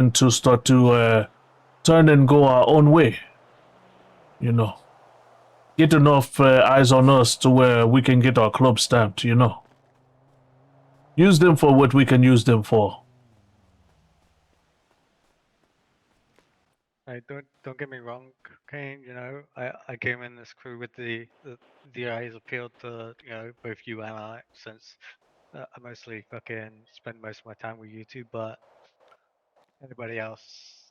and to start to turn and go our own way. You know, get enough eyes on us to where we can get our club stamped. Use them for what we can use them for. Don't get me wrong, Kane. I came in this crew with the eyes appealed to both you and I, since I mostly fucking spend most of my time with you two, but anybody else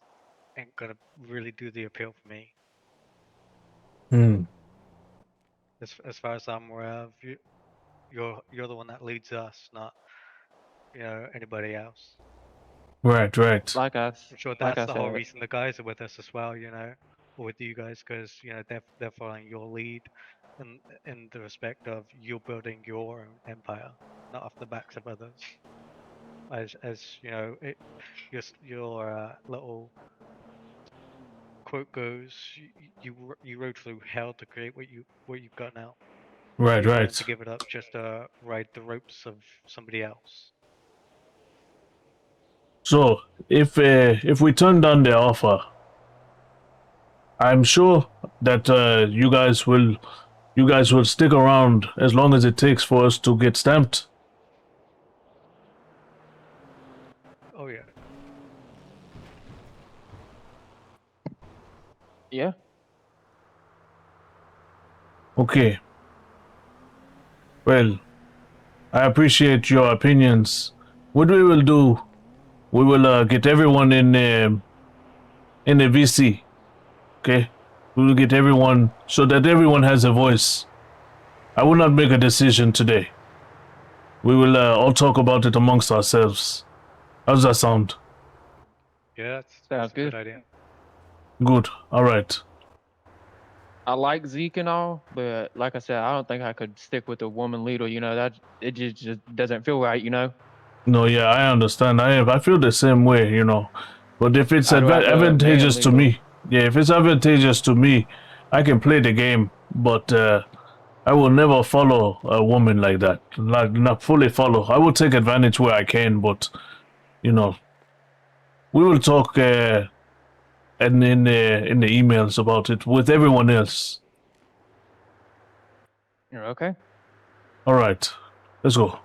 ain't gonna really do the appeal for me. Hmm. As far as I'm aware of, you're the one that leads us, not anybody else. Right, right. I'm sure Like that's I the whole said, reason the guys are with us as well, or with you guys, because they're following your lead, in the respect of you building your own empire, not off the backs of others. As your little quote goes, you rode through hell to create what you've got now. Right, You're willing right. to give it up just to ride the ropes of somebody else. So if we turn down their offer, I'm sure that you guys will stick around as long as it takes for us to get stamped. Oh yeah. yeah. Okay. Well, I appreciate your opinions. What we will do, we will get everyone in a VC. Okay, we will get everyone so that everyone has a voice. I will not make a decision today. We will all talk about it amongst ourselves. How's that sound? Yeah, Sounds that's a good good. idea. Good. All right. I like Zeke and all, but like I said, I don't think I could stick with a woman leader. That it just doesn't feel right. No, yeah, I understand. I feel the same way. But if it's I'd rather a man advantageous to leader. me, yeah, if it's advantageous to me, I can play the game. But I will never follow a woman like that. Like not fully follow. I will take advantage where I can, but you know, we will talk and in the emails about it with everyone else. You're okay. All right, let's go.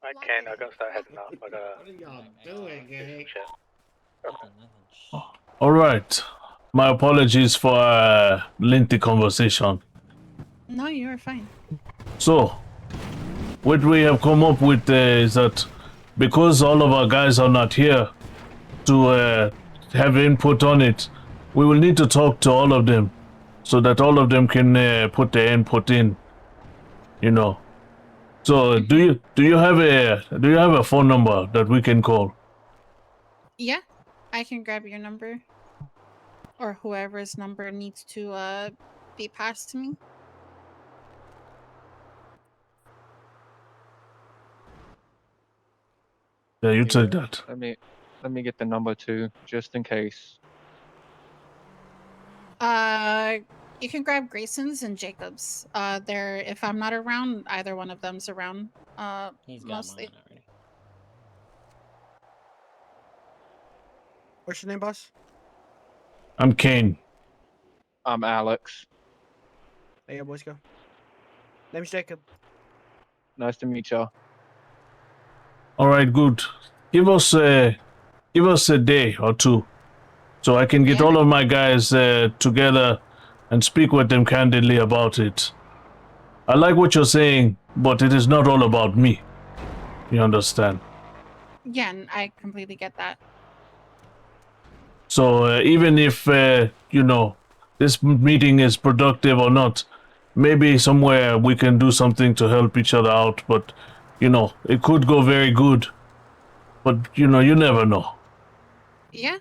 I can't. I gotta start heading off. I gotta What are y'all doing, do some gang? shit. All right. My apologies for lengthy conversation. No, you are fine. So, what we have come up with is that because all of our guys are not here to have input on it, we will need to talk to all of them so that all of them can put their input in. You know. So, do you have a phone number that we can call? Yeah, I can grab your number, or whoever's number needs to be passed to me. Yeah, you Yeah. take that. Let me get the number too, just in case. You can grab Grayson's and Jacob's. They're if I'm not around, either one of them's around. He's got Mostly. mine already. What's your name, boss? I'm Kane. I'm Alex. There you go, boys. Go. Name's Jacob. Nice to meet y'all. All right, good. Give us a day or two, so I can get Yeah. all of my guys together and speak with them candidly about it. I like what you're saying, but it is not all about me. You understand? Yeah, and I completely get that. So even if this meeting is productive or not, maybe somewhere we can do something to help each other out. But it could go very good. But you never know. Yeah.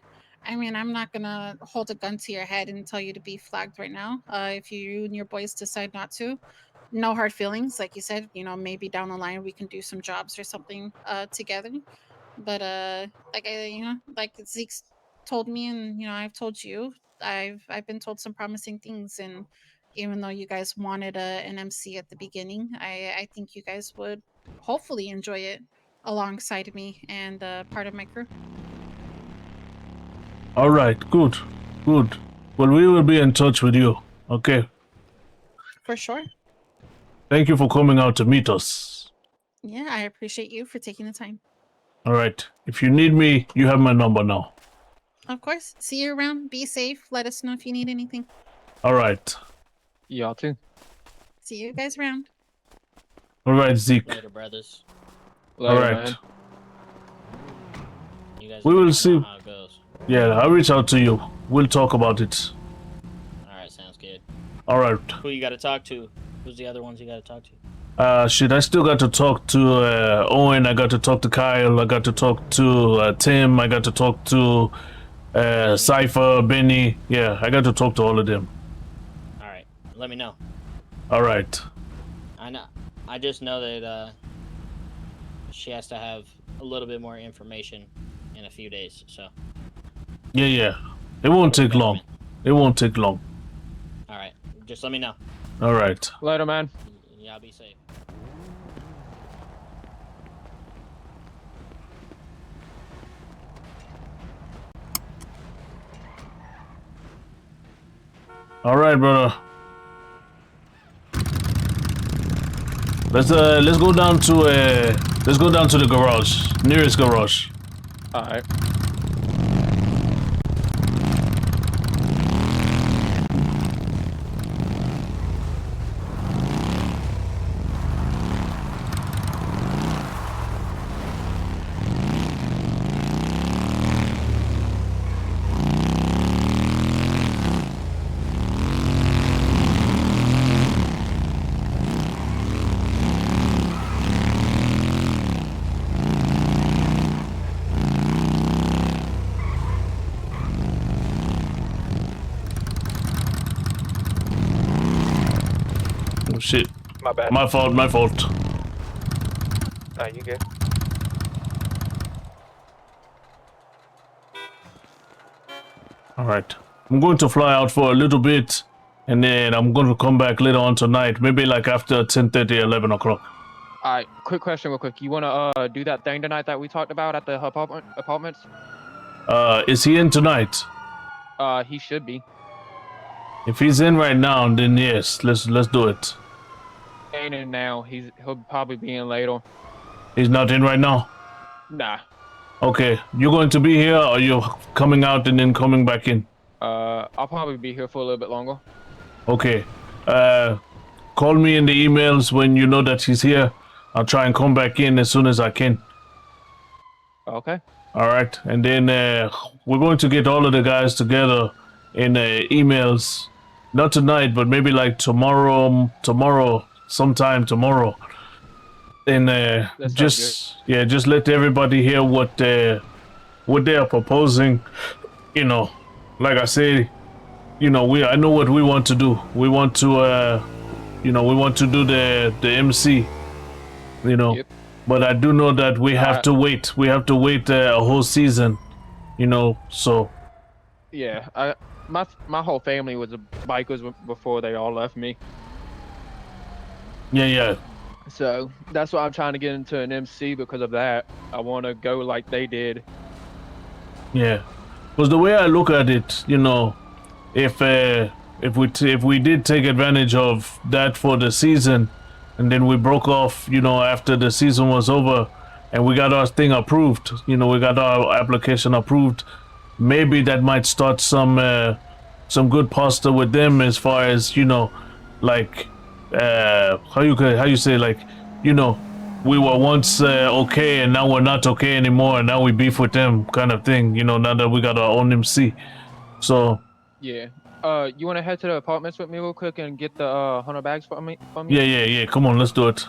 I mean, I'm not gonna hold a gun to your head and tell you to be flagged right now. If you and your boys decide not to, no hard feelings. Like you said, maybe down the line we can do some jobs or something together. But like Zeke's told me, and I've told you, I've been told some promising things, and even though you guys wanted an MC at the beginning, I think you guys would hopefully enjoy it alongside me and part of my crew. All right, good, good. Well, we will be in touch with you. Okay. For sure. Thank you for coming out to meet us. Yeah, I appreciate you for taking the time. All right. If you need me, you have my number now. Of course. See you around. Be safe. Let us know if you need anything. All right. Y'all too. See you guys around. All right, Zeke. Later, brothers. Later, All right. man. You guys We let will me know see. how it goes. Yeah, I'll reach out to you. We'll talk about it. Alright, sounds good. All right. Who you gotta talk to? Who's the other ones you gotta talk to? Shit, I still got to talk to Owen. I got to talk to Kyle. I got to talk to Tim. I got to talk to Cypher, Benny. Yeah, I got to talk to all of them. Alright, let me know. All right. I know. I just know that she has to have a little bit more information in a few days, so. Yeah. It won't take long. It won't take long. Alright, just let me know. All right. Later, man. Y'all be safe. All right, brother. Let's go down to the garage, nearest garage. All right. Oh, shit. My bad. My fault. Nah, you good. All right. I'm going to fly out for a little bit, and then I'm going to come back later on tonight, maybe like after 10:30, 11 o'clock. All right. Quick question, real quick. You wanna do that thing tonight that we talked about at the apartments? Is he in tonight? He should be. If he's in right now, then yes, let's do it. Ain't in now. He'll probably be in later. He's not in right now? Nah. Okay. You're going to be here, or you're coming out and then coming back in? I'll probably be here for a little bit longer. Okay. Call me in the emails when you know that he's here. I'll try and come back in as soon as I can. Okay. All right. And then we're going to get all of the guys together in emails. Not tonight, but maybe like tomorrow, sometime tomorrow. And just let everybody hear what they are proposing. You know, like I say, you know, I know what we want to do. We want to we want to do the MC, you know. Yep. But I do know that we have to wait. We have to wait a whole season, you know. So Yeah. My whole family was bikers before they all left me. yeah. So that's why I'm trying to get into an MC because of that. I want to go like they did. Yeah, because the way I look at it, you know, if we did take advantage of that for the season, and then we broke off, you know, after the season was over, and we got our thing approved, you know, we got our application approved, maybe that might start some good pasta with them as far as, you know, like how you say, like, you know, we were once okay and now we're not okay anymore, and now we beef with them kind of thing, you know, now that we got our own MC. So Yeah. You want to head to the apartments with me real quick and get the 100 bags from me? yeah, come on, let's do it.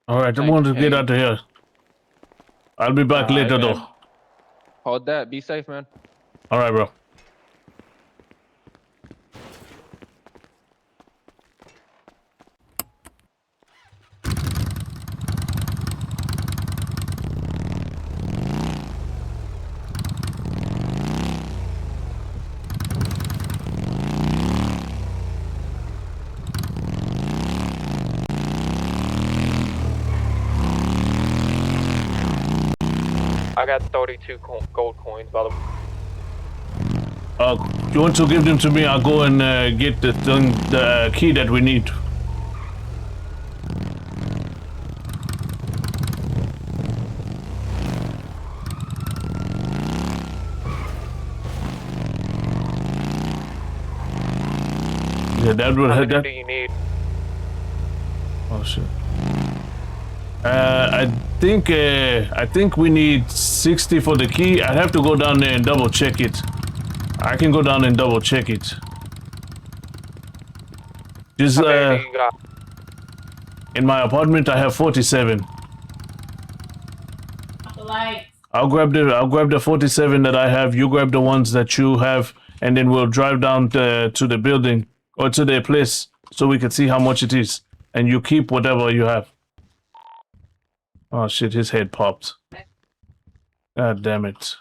All right, I Thank want you. to get Hey. out of here. I'll be back All right, later, man. though. Hold that. Be safe, man. All right, bro. I got 32 gold coins, by the way. You want to give them to me? I'll go and get the key that we need. Yeah, that will How hit many that. do you need? Oh shit. I think we need 60 for the key. I'd have to go down there and double check it. I can go down and double check it. Just How many do you got? in my apartment I have 47. I'll grab the 47 that I have. You grab the ones that you have, and then we'll drive down to the building or to their place so we can see how much it is. And you keep whatever you have. Oh shit, his head popped. God damn it.